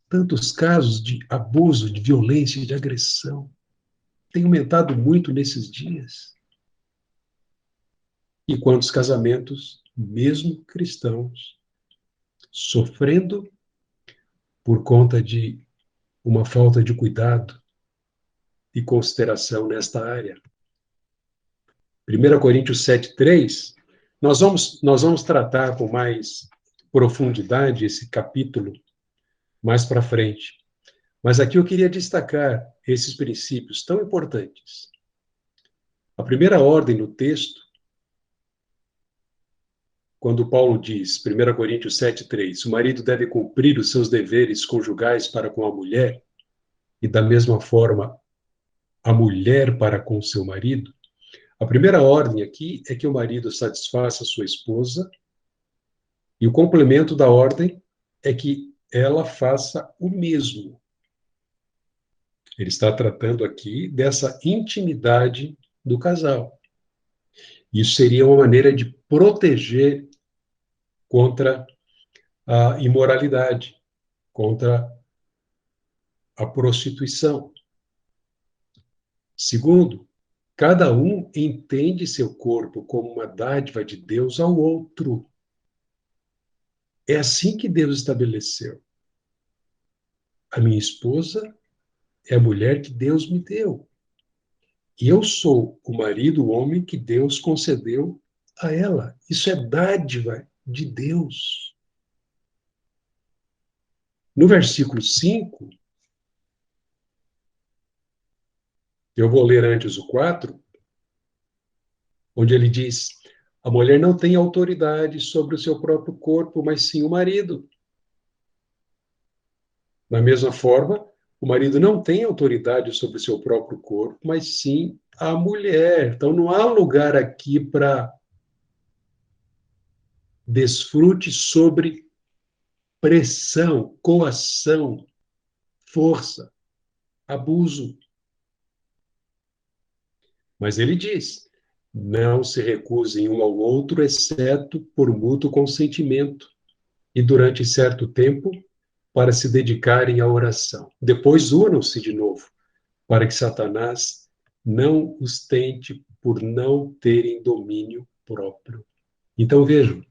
Tantos casos de abuso, de violência, de agressão têm aumentado muito nesses dias. E quantos casamentos, mesmo cristãos, sofrendo por conta de uma falta de cuidado e consideração nesta área. 1 Coríntios 7:3, nós vamos tratar com mais profundidade esse capítulo mais para frente. Mas aqui eu queria destacar esses princípios tão importantes. A primeira ordem no texto, quando Paulo diz, 1 Coríntios 7:3, o marido deve cumprir os seus deveres conjugais para com a mulher, e da mesma forma a mulher para com seu marido, a primeira ordem aqui é que o marido satisfaça sua esposa, e o complemento da ordem é que ela faça o mesmo. Ele está tratando aqui dessa intimidade do casal. Isso seria uma maneira de proteger contra a imoralidade, contra a prostituição. Segundo, cada um entende seu corpo como uma dádiva de Deus ao outro. É assim que Deus estabeleceu. A minha esposa é a mulher que Deus me deu. E eu sou o marido, o homem que Deus concedeu a ela. Isso é dádiva de Deus. No versículo 5, eu vou ler antes o 4, onde ele diz: a mulher não tem autoridade sobre o seu próprio corpo, mas sim o marido. Da mesma forma, o marido não tem autoridade sobre o seu próprio corpo, mas sim a mulher. Então, não há lugar aqui para desfrute sobre pressão, coação, força, abuso. Mas ele diz: não se recusem um ao outro, exceto por mútuo consentimento, e durante certo tempo, para se dedicarem à oração. Depois unam-se de novo, para que Satanás não os tente por não terem domínio próprio. Então vejam,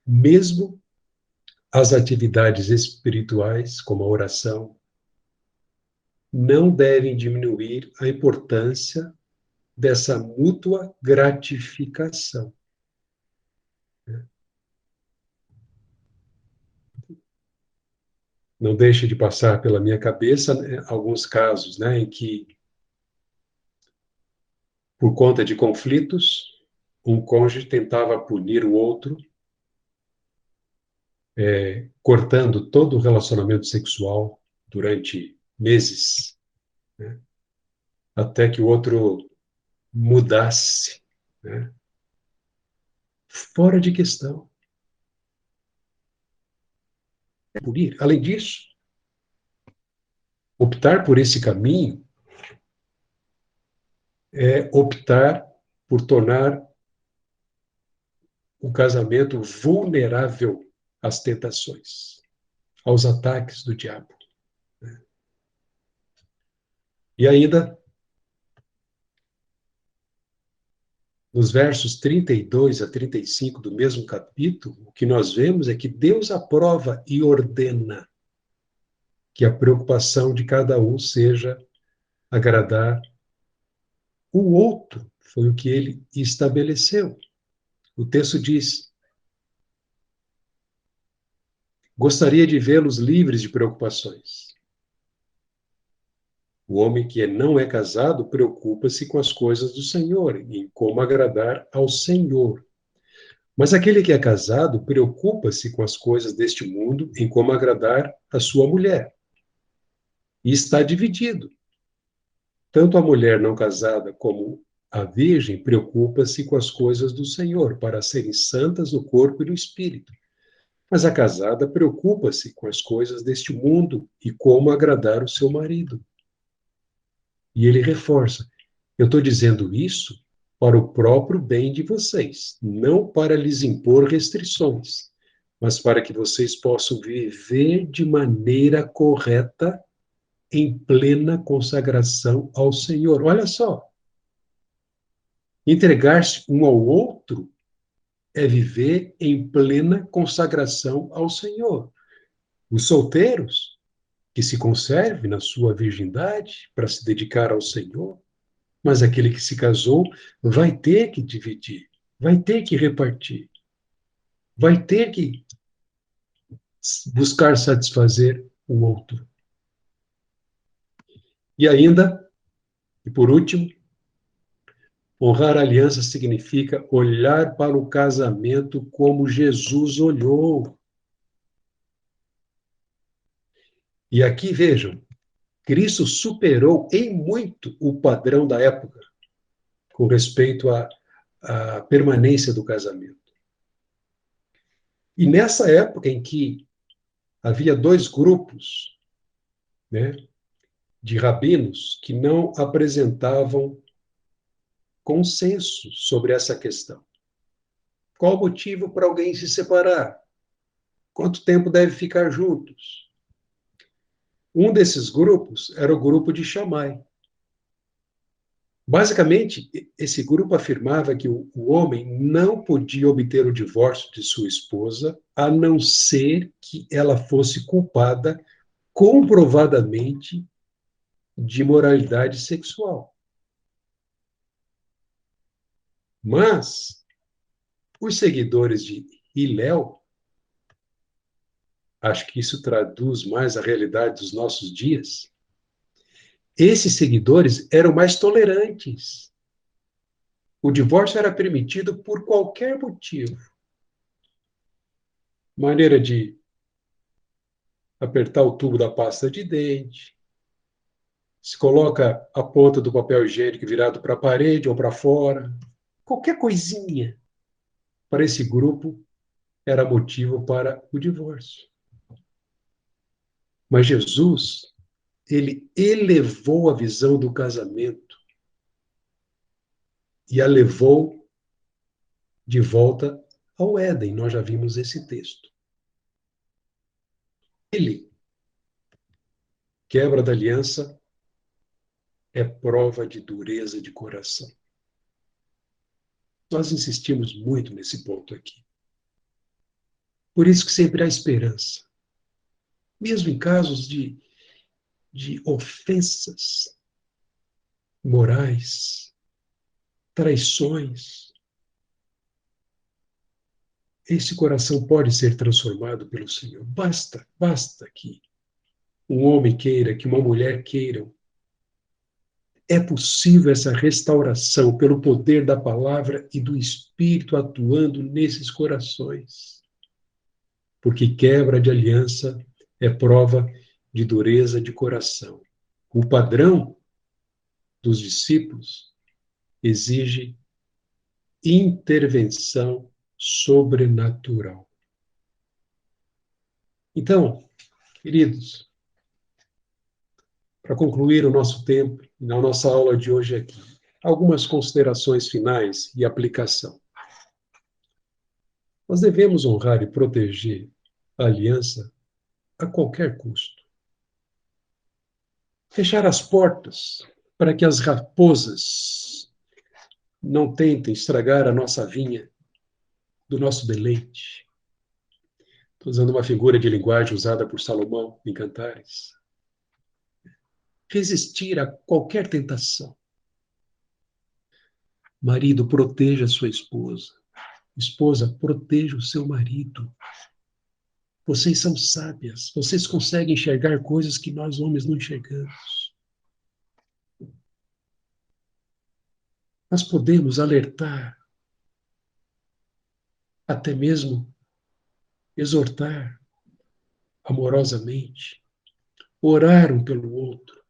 mesmo as atividades espirituais, como a oração, não devem diminuir a importância dessa mútua gratificação. Não deixa de passar pela minha cabeça, né, alguns casos, né, em que, por conta de conflitos, um cônjuge tentava punir o outro, cortando todo o relacionamento sexual durante meses, né, até que o outro mudasse, né, fora de questão. Punir. Além disso, optar por esse caminho é optar por tornar o casamento vulnerável às tentações, aos ataques do diabo. E ainda, nos versos 32 a 35 do mesmo capítulo, o que nós vemos é que Deus aprova e ordena que a preocupação de cada um seja agradar o outro. Foi o que ele estabeleceu. O texto diz: gostaria de vê-los livres de preocupações. O homem que não é casado preocupa-se com as coisas do Senhor, em como agradar ao Senhor. Mas aquele que é casado preocupa-se com as coisas deste mundo, em como agradar a sua mulher. E está dividido. Tanto a mulher não casada como a virgem preocupa-se com as coisas do Senhor, para serem santas no corpo e no espírito. Mas a casada preocupa-se com as coisas deste mundo e como agradar o seu marido. E ele reforça: eu estou dizendo isso para o próprio bem de vocês, não para lhes impor restrições, mas para que vocês possam viver de maneira correta, em plena consagração ao Senhor. Olha só, entregar-se um ao outro é viver em plena consagração ao Senhor. Os solteiros, que se conservem na sua virgindade para se dedicar ao Senhor, mas aquele que se casou vai ter que dividir, vai ter que repartir, vai ter que buscar satisfazer o outro. E ainda, e por último, honrar a aliança significa olhar para o casamento como Jesus olhou. E aqui vejam, Cristo superou em muito o padrão da época com respeito à permanência do casamento. E nessa época em que havia dois grupos, né, de rabinos que não apresentavam consenso sobre essa questão. Qual o motivo para alguém se separar? Quanto tempo deve ficar juntos? Um desses grupos era o grupo de Shammai. Basicamente, esse grupo afirmava que o homem não podia obter o divórcio de sua esposa a não ser que ela fosse culpada comprovadamente de imoralidade sexual. Mas os seguidores de Hillel, acho que isso traduz mais a realidade dos nossos dias, esses seguidores eram mais tolerantes. O divórcio era permitido por qualquer motivo. Maneira de apertar o tubo da pasta de dente, se coloca a ponta do papel higiênico virado para a parede ou para fora. Qualquer coisinha para esse grupo era motivo para o divórcio. Mas Jesus, ele elevou a visão do casamento e a levou de volta ao Éden. Nós já vimos esse texto. Ele, quebra da aliança, é prova de dureza de coração. Nós insistimos muito nesse ponto aqui. Por isso que sempre há esperança. Mesmo em casos de ofensas morais, traições, esse coração pode ser transformado pelo Senhor. Basta que um homem queira, que uma mulher queiram. É possível essa restauração pelo poder da palavra e do Espírito atuando nesses corações. Porque quebra de aliança é prova de dureza de coração. O padrão dos discípulos exige intervenção sobrenatural. Então, queridos, para concluir o nosso tempo, na nossa aula de hoje aqui, algumas considerações finais e aplicação. Nós devemos honrar e proteger a aliança a qualquer custo. Fechar as portas para que as raposas não tentem estragar a nossa vinha do nosso deleite. Estou usando uma figura de linguagem usada por Salomão em Cantares. Resistir a qualquer tentação. Marido, proteja a sua esposa. Esposa, proteja o seu marido. Vocês são sábias. Vocês conseguem enxergar coisas que nós homens não enxergamos. Nós podemos alertar, até mesmo exortar amorosamente, orar um pelo outro,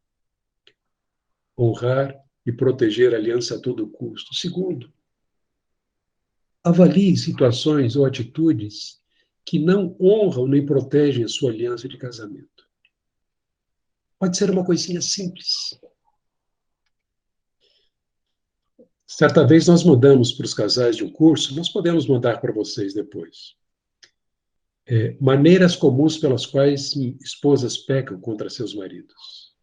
honrar e proteger a aliança a todo custo. Segundo, avalie situações ou atitudes que não honram nem protegem a sua aliança de casamento. Pode ser uma coisinha simples. Certa vez nós mudamos para os casais de um curso, nós podemos mandar para vocês depois. Maneiras comuns pelas quais esposas pecam contra seus maridos.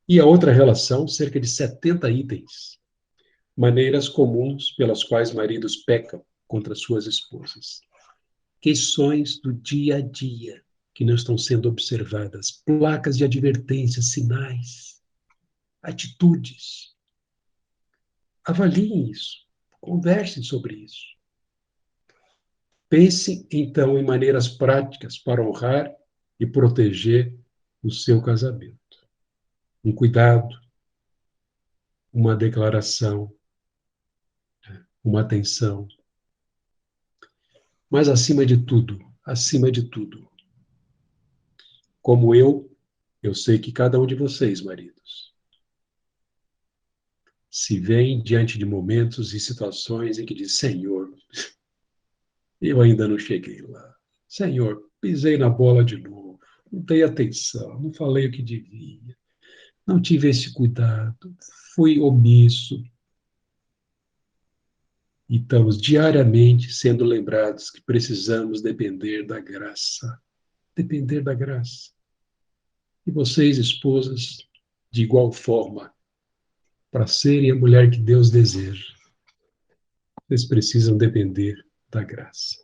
E a outra relação, cerca de 70 itens. Maneiras comuns pelas quais maridos pecam contra suas esposas. Questões do dia a dia que não estão sendo observadas. Placas de advertência, sinais, atitudes. Avaliem isso. Conversem sobre isso. Pense, então, em maneiras práticas para honrar e proteger o seu casamento. Um cuidado, uma declaração, uma atenção. Mas, acima de tudo, como eu sei que cada um de vocês, maridos, se veem diante de momentos e situações em que diz, Senhor, eu ainda não cheguei lá. Senhor, pisei na bola de novo, não dei atenção, não falei o que devia, não tive esse cuidado, fui omisso. E estamos diariamente sendo lembrados que precisamos depender da graça. Depender da graça. E vocês, esposas, de igual forma, para serem a mulher que Deus deseja, vocês precisam depender da graça.